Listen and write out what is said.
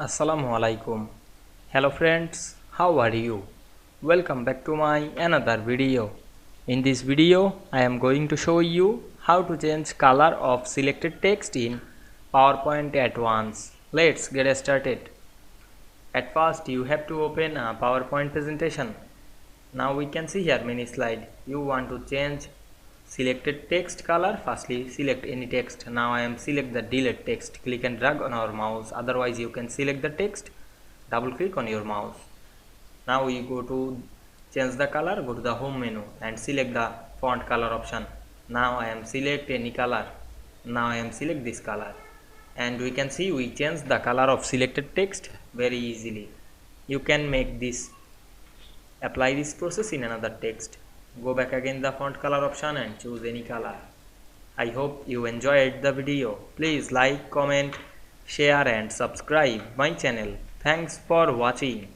Assalamu Walaikum. Hello friends, how are you? Welcome back to my another video. In this video, I am going to show you how to change color of selected text in PowerPoint at once. Let's get started. At first, you have to open a PowerPoint presentation. Now we can see here many slides. You want to change selected text color. Firstly, select any text. Now I am select the delete text. Click and drag on our mouse. Otherwise, you can select the text. Double click on your mouse. Now you go to change the color. Go to the home menu and select the font color option. Now I am select any color. Now I am select this color. And we can see we change the color of selected text very easily. You can make this, apply this process in another text. Go back again the font color option and choose any color. I hope you enjoyed the video. Please like, comment, share and subscribe my channel. Thanks for watching.